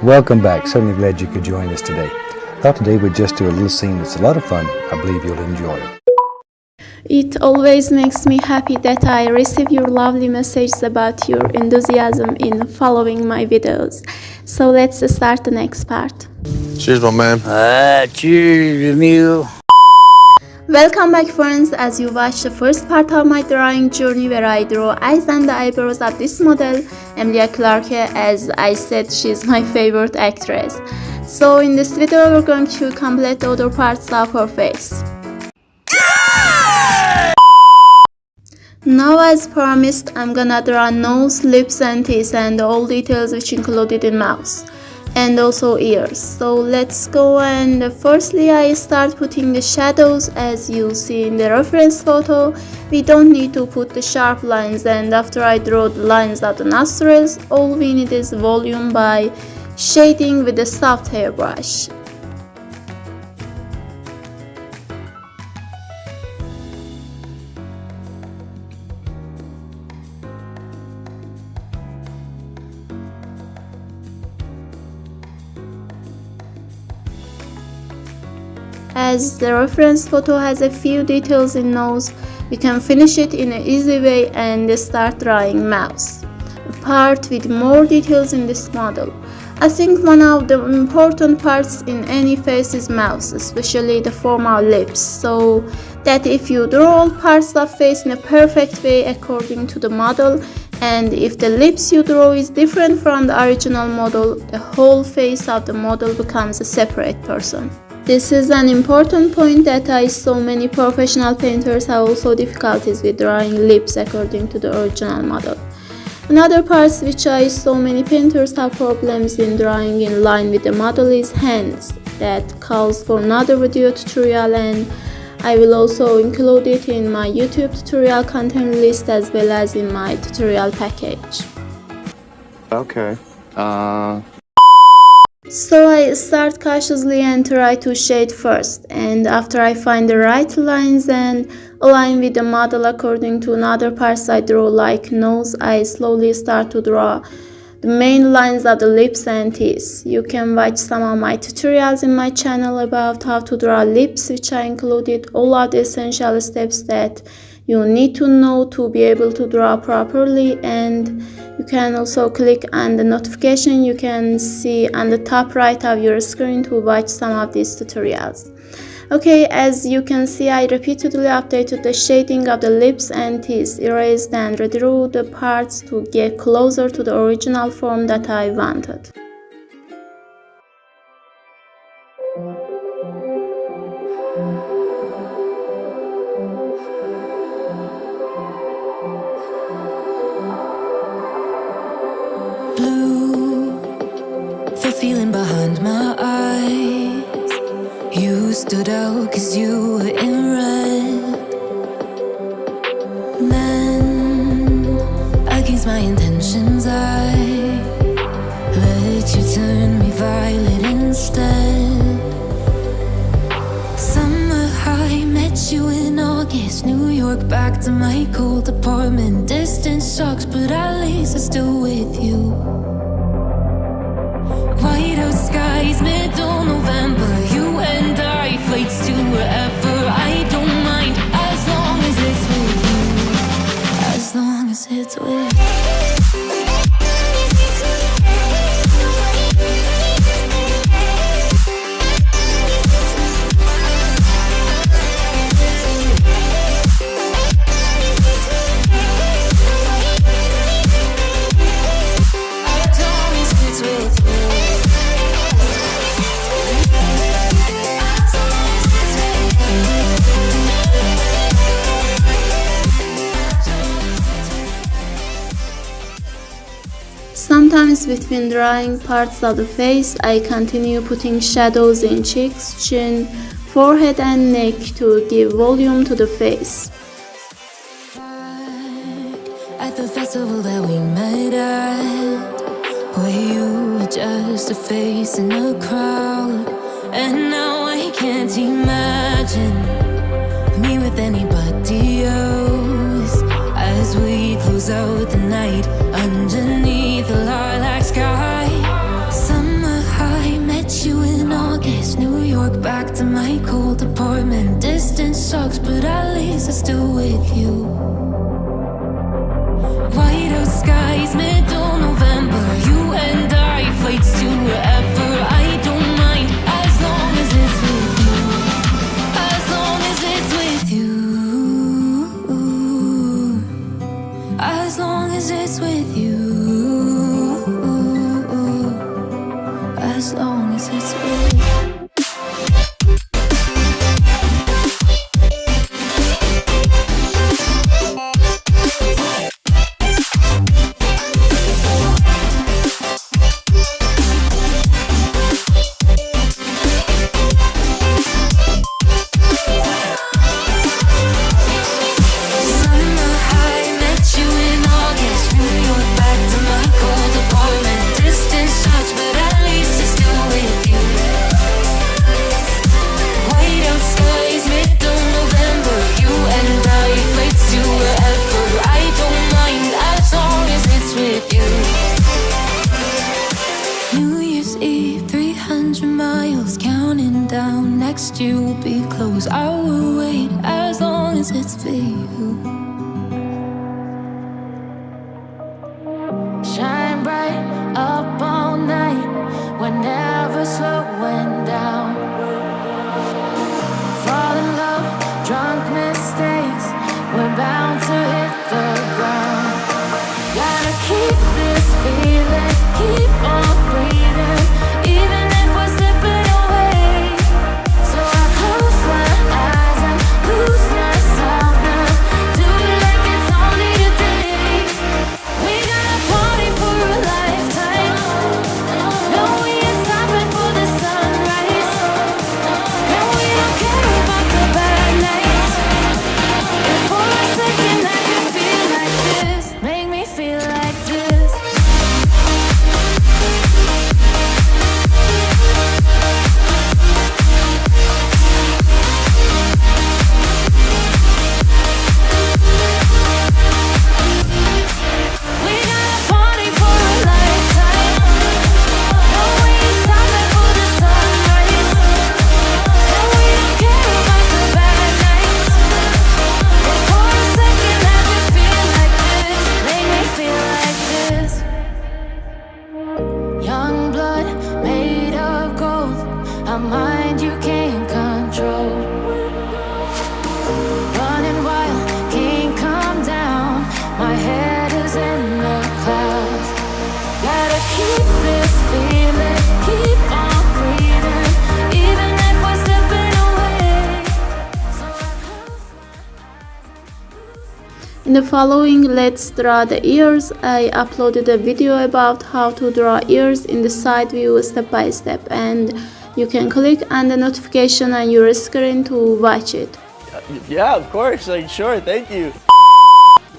Welcome back. Certainly glad you could join us today. Thought today we'd just do a little scene that's a lot of fun. I believe you'll enjoy it. It always makes me happy that I receive your lovely messages about your enthusiasm in following my videos. So let's start the next part. Cheers, my man. Cheers, Emilia. Welcome back, friends, as you watch the first part of my drawing journey where I draw eyes and the eyebrows of this model, Emilia Clarke. As I said, she's my favorite actress. So in this video we're going to complete the other parts of her face. Now, as promised, I'm gonna draw nose, lips and teeth and all details which included in mouth and also ears. So let's go, and firstly I start putting the shadows. As you see in the reference photo, we don't need to put the sharp lines, and after I draw the lines of the nostrils, all we need is volume by shading with a soft hairbrush. As the reference photo has a few details in nose, we can finish it in an easy way and start drawing mouth, a part with more details in this model. I think one of the important parts in any face is mouth, especially the formal lips, so that if you draw all parts of face in a perfect way according to the model, and if the lips you draw is different from the original model, the whole face of the model becomes a separate person. This is an important point that I saw many professional painters have also difficulties with drawing lips according to the original model. Another part which I saw many painters have problems in drawing in line with the model is hands. That calls for another video tutorial, and I will also include it in my YouTube tutorial content list as well as in my tutorial package. Okay. So I start cautiously and try to shade first, and after I find the right lines and align with the model according to another parts I draw like nose, I slowly start to draw the main lines of the lips and teeth. You can watch some of my tutorials in my channel about how to draw lips, which I included all of the essential steps that you need to know to be able to draw properly, and you can also click on the notification you can see on the top right of your screen to watch some of these tutorials. Okay, as you can see, I repeatedly updated the shading of the lips and teeth, erased and redrew the parts to get closer to the original form that I wanted. Blue, the feeling behind my eyes. You stood out 'cause you were in red. Then, against my intentions, I let you turn me violet instead. Summer high, met you in August. New York, back to my cold apartment. Distance sucks, but at least I'm still with you. White out skies, middle November. You and I, flights to wherever. I don't mind, as long as it's with you. As long as it's with you. Sometimes between drawing parts of the face, I continue putting shadows in cheeks, chin, forehead and neck to give volume to the face. At the festival that we met at, where you were just a face in a crowd, and now I can't imagine me with anybody else. As we close out the night underneath the lilac sky, summer back to my cold apartment. Distance sucks, but at least I'm still with you. White out skies, middle November. You and I, flights to wherever. I don't mind, as long as it's with you. As long as it's with you. As long as it's with you. As long as it's with you. Next year will be close. I will wait as long as it's for you. Shine bright up all night. We're never slowing down. Fall in love, drunk mistakes. We're bound to hit the ground. Gotta keep this feeling, keep on breathing, even if we're slipping away. So I close my eyes and lose myself now. Do it like it's only today. We got a party for a lifetime. No, we ain't stopping for the sunrise. And we don't care about the bad nights. If for a second I could feel like this, make me feel like this. We got a party for a lifetime. No, we ain't stopping for the sunrise. And we don't care about the bad nights. If for a second I could feel like this, make me feel like this. Young blood made of gold, a mind you can't control. Running wild, can't come down. My head is in the clouds. Gotta keep this feeling, keep on breathing, even if we're slipping away. So I close my eyes. In the following Let's Draw the Ears, I uploaded a video about how to draw ears in the side view step by step, and you can click on the notification on your screen to watch it. Yeah, of course. Like, sure, thank you.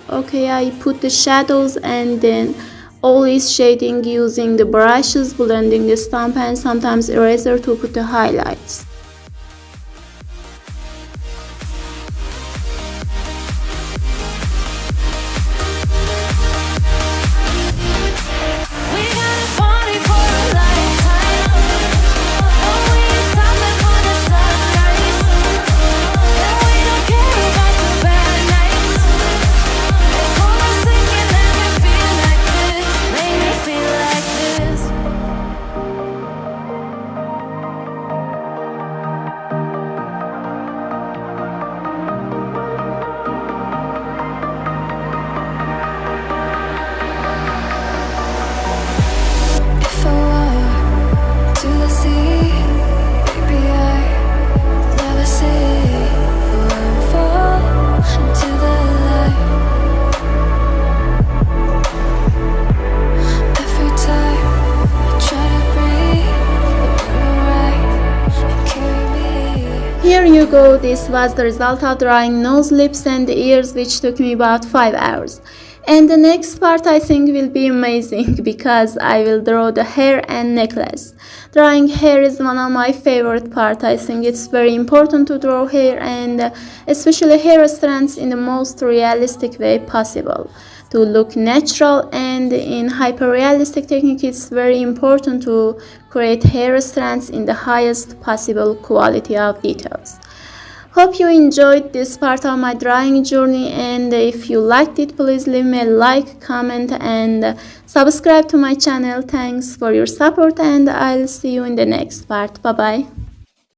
Okay, I put the shadows and then always shading using the brushes, blending the stamp and sometimes eraser to put the highlights. We got a party for a lifetime. No, we ain't stopping for the sunrise. And we don't care about the bad nights. If for a second I could feel like this, make me feel like this. If I walk to the sea, maybe I'd never say fall into the light. Every time I try to breathe, but you're right and carry me. Here you go, this was the result of drawing nose, lips and ears, which took me about 5 hours. And the next part I think will be amazing because I will draw the hair and necklace. Drawing hair is one of my favorite parts. I think it's very important to draw hair and especially hair strands in the most realistic way possible. to look natural, and in hyperrealistic technique it's very important to create hair strands in the highest possible quality of details. Hope you enjoyed this part of my drawing journey, and if you liked it, please leave me a like, comment, and subscribe to my channel. Thanks for your support, and I'll see you in the next part. Bye bye.